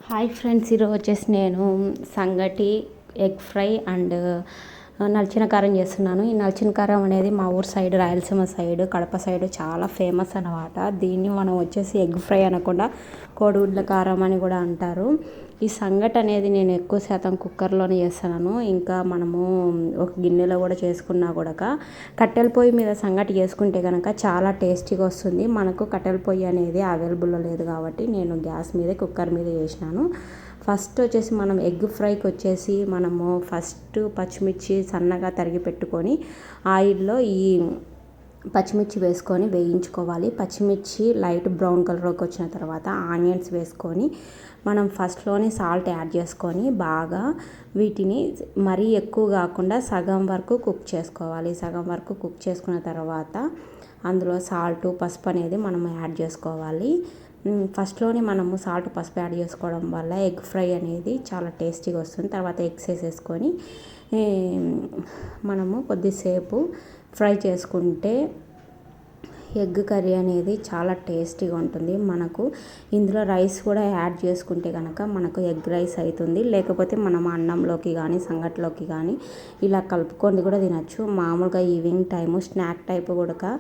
Hi friends, ఈరోజు వచ్చేసి నేను సంగటి ఎగ్ ఫ్రై అండ్ నలిచిన కారం చేస్తున్నాను. ఈ నలిచిన కారం అనేది మా ఊరు side, Rayalaseema side, Kadapa side చాలా ఫేమస్ అనమాట. దీన్ని మనం వచ్చేసి ఎగ్ ఫ్రై అనకుండా కోడిగుడ్ల కారం అని కూడా అంటారు. ఈ సంగటి అనేది నేను ఎక్కువ శాతం కుక్కర్లోనే చేస్తున్నాను. ఇంకా మనము ఒక గిన్నెలో కూడా చేసుకున్నా కూడా కట్టెల పొయ్యి మీద సంగటి చేసుకుంటే కనుక చాలా టేస్టీగా వస్తుంది. మనకు కట్టెల పొయ్యి అనేది అవైలబుల్లో లేదు కాబట్టి నేను గ్యాస్ మీద కుక్కర్ మీద చేసినాను. ఫస్ట్ వచ్చేసి మనం ఎగ్ ఫ్రైకి వచ్చేసి మనము ఫస్ట్ పచ్చిమిర్చి సన్నగా తరిగి పెట్టుకొని ఆయిల్లో ఈ పచ్చిమిర్చి వేసుకొని వేయించుకోవాలి. పచ్చిమిర్చి లైట్ బ్రౌన్ కలర్లోకి వచ్చిన తర్వాత ఆనియన్స్ వేసుకొని మనం ఫస్ట్లోనే సాల్ట్ యాడ్ చేసుకొని బాగా వీటిని మరీ ఎక్కువ కాకుండా సగం వరకు కుక్ చేసుకోవాలి. సగం వరకు కుక్ చేసుకున్న తర్వాత అందులో సాల్ట్, పసుపు అనేది మనం యాడ్ చేసుకోవాలి. ఫస్ట్లోనే మనము సాల్ట్, పసుపు యాడ్ చేసుకోవడం వల్ల ఎగ్ ఫ్రై అనేది చాలా టేస్టీగా వస్తుంది. తర్వాత ఎగ్స్ వేసేసుకొని మనము కొద్దిసేపు ఫ్రై చేసుకుంటే ఎగ్ కర్రీ అనేది చాలా టేస్టీగా ఉంటుంది. మనకు ఇందులో రైస్ కూడా యాడ్ చేసుకుంటే కనుక మనకు ఎగ్ రైస్ అవుతుంది. లేకపోతే మనం అన్నంలోకి కానీ సంగటిలోకి కానీ ఇలా కలుపుకొని కూడా తినచ్చు. మామూలుగా ఈవినింగ్ టైము స్నాక్ టైప్ కూడా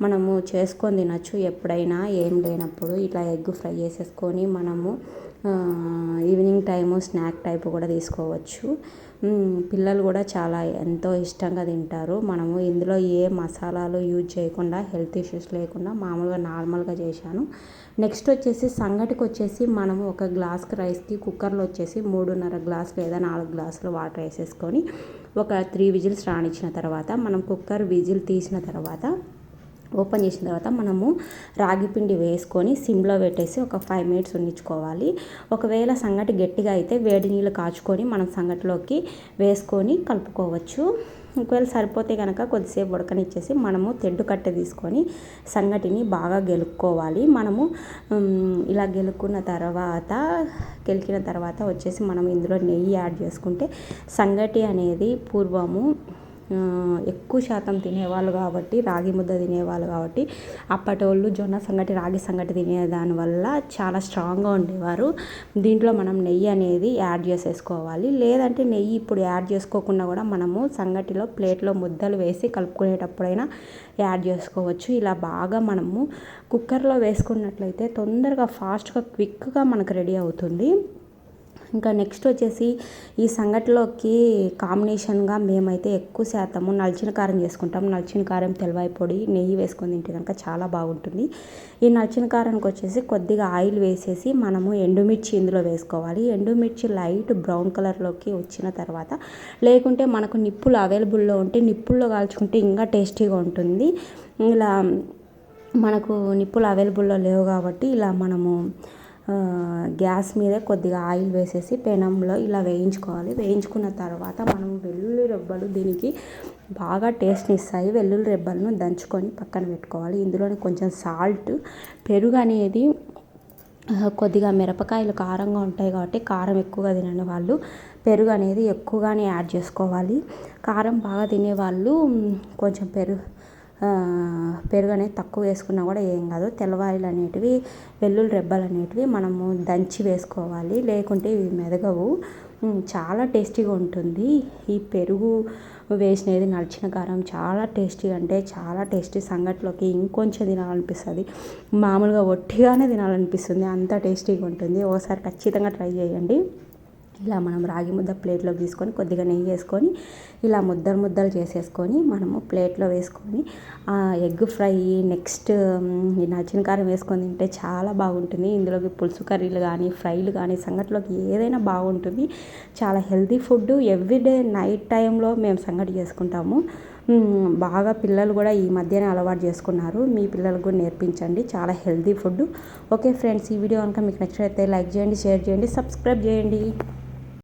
మనము చేసుకొని తినచ్చు. ఎప్పుడైనా ఏం లేనప్పుడు ఇట్లా ఎగ్ ఫ్రై చేసేసుకొని మనము ఈవినింగ్ టైము స్నాక్ టైప్ కూడా తీసుకోవచ్చు. పిల్లలు కూడా చాలా ఎంతో ఇష్టంగా తింటారు. మనము ఇందులో ఏ మసాలాలు యూజ్ చేయకుండా, హెల్త్ ఇష్యూస్ లేకుండా మామూలుగా నార్మల్గా చేశాను. నెక్స్ట్ వచ్చేసి సంగటికి వచ్చేసి మనము ఒక గ్లాస్కి రైస్కి కుక్కర్లో వచ్చేసి 3.5 గ్లాసులు లేదా 4 గ్లాసులు వాటర్ వేసేసుకొని ఒక 3 విజిల్స్ రానిచ్చిన తర్వాత మనం కుక్కర్ విజిల్ తీసిన తర్వాత ఓపెన్ చేసిన తర్వాత మనము రాగి పిండి వేసుకొని సిమ్లో పెట్టేసి ఒక 5 మినిట్స్ ఉండించుకోవాలి. ఒకవేళ సంగటి గట్టిగా అయితే వేడి నీళ్ళు కాచుకొని మనం సంగటిలోకి వేసుకొని కలుపుకోవచ్చు. ఒకవేళ సరిపోతే కనుక కొద్దిసేపు ఉడకనిచ్చేసి మనము తెడ్డు కట్టె తీసుకొని సంగటిని బాగా గెలుక్కోవాలి. మనము ఇలా గెలుక్కున్న తర్వాత గెలికిన తర్వాత వచ్చేసి మనం ఇందులో నెయ్యి యాడ్ చేసుకుంటే సంగటి అనేది పూర్వము ఎక్కువ శాతం తినేవాళ్ళు కాబట్టి, రాగి ముద్ద తినేవాళ్ళు కాబట్టి అప్పటోళ్ళు జొన్న సంగటి, రాగి సంగటి తినే దానివల్ల చాలా స్ట్రాంగ్గా ఉండేవారు. దీంట్లో మనం నెయ్యి అనేది యాడ్ చేసేసుకోవాలి. లేదంటే నెయ్యి ఇప్పుడు యాడ్ చేసుకోకుండా కూడా మనము సంగటిలో ప్లేట్లో ముద్దలు వేసి కలుపుకునేటప్పుడైనా యాడ్ చేసుకోవచ్చు. ఇలా బాగా మనము కుక్కర్లో వేసుకున్నట్లయితే తొందరగా ఫాస్ట్గా క్విక్గా మనకు రెడీ అవుతుంది. ఇంకా నెక్స్ట్ వచ్చేసి ఈ సంగటిలోకి కాంబినేషన్గా మేమైతే ఎక్కువ శాతము నలిచిన కారం చేసుకుంటాం. నలిచిన కారం, తెల్లవాయి పొడి, నెయ్యి వేసుకొని తింటే కనుక చాలా బాగుంటుంది. ఈ నలిచిన కారానికి వచ్చేసి కొద్దిగా ఆయిల్ వేసేసి మనము ఎండుమిర్చి ఇందులో వేసుకోవాలి. ఎండుమిర్చి లైట్ బ్రౌన్ కలర్లోకి వచ్చిన తర్వాత, లేకుంటే మనకు నిప్పులు అవైలబుల్లో ఉంటే నిప్పుల్లో కాల్చుకుంటే ఇంకా టేస్టీగా ఉంటుంది. ఇలా మనకు నిప్పులు అవైలబుల్లో లేవు కాబట్టి ఇలా మనము గ్యాస్ మీద కొద్దిగా ఆయిల్ వేసేసి పెనంలో ఇలా వేయించుకోవాలి. వేయించుకున్న తర్వాత మనం వెల్లుల్లి రెబ్బలు దీనికి బాగా టేస్ట్ని ఇస్తాయి. వెల్లుల్లి రెబ్బలను దంచుకొని పక్కన పెట్టుకోవాలి. ఇందులోనే కొంచెం సాల్ట్, పెరుగు అనేది కొద్దిగా మిరపకాయలు కారంగా ఉంటాయి కాబట్టి కారం ఎక్కువగా తినని వాళ్ళు పెరుగు అనేది ఎక్కువగానే యాడ్ చేసుకోవాలి. కారం బాగా తినేవాళ్ళు కొంచెం పెరుగు అనేది తక్కువ వేసుకున్నా కూడా ఏం కాదు. తెల్లవాయిలు అనేటివి, వెల్లుల్లి రెబ్బలు అనేటివి మనము దంచి వేసుకోవాలి. లేకుంటే ఇవి మెదగవు. చాలా టేస్టీగా ఉంటుంది. ఈ పెరుగు వేసినది నలిచిన కారం చాలా టేస్టీ, అంటే చాలా టేస్టీ. సంగటిలోకి ఇంకొంచెం తినాలనిపిస్తుంది. మామూలుగా ఒట్టిగానే తినాలనిపిస్తుంది, అంత టేస్టీగా ఉంటుంది. ఒకసారి ఖచ్చితంగా ట్రై చేయండి. ఇలా మనం రాగి ముద్ద ప్లేట్లోకి తీసుకొని కొద్దిగా నెయ్యి వేసుకొని ఇలా ముద్దలు చేసేసుకొని మనము ప్లేట్లో వేసుకొని ఎగ్ ఫ్రై, నెక్స్ట్ ఈ నలిచిన కారం వేసుకొని తింటే చాలా బాగుంటుంది. ఇందులోకి పులుసు కర్రీలు కానీ, ఫ్రైలు కానీ, సంగటిలోకి ఏదైనా బాగుంటుంది. చాలా హెల్తీ ఫుడ్. ఎవ్రీడే నైట్ టైంలో మేము సంగటి చేసుకుంటాము. బాగా పిల్లలు కూడా ఈ మధ్యనే అలవాటు చేసుకున్నారు. మీ పిల్లలకు కూడా నేర్పించండి. చాలా హెల్తీ ఫుడ్. ఓకే ఫ్రెండ్స్, ఈ వీడియో కనుక మీకు నచ్చినట్లయితే లైక్ చేయండి, షేర్ చేయండి, సబ్స్క్రైబ్ చేయండి.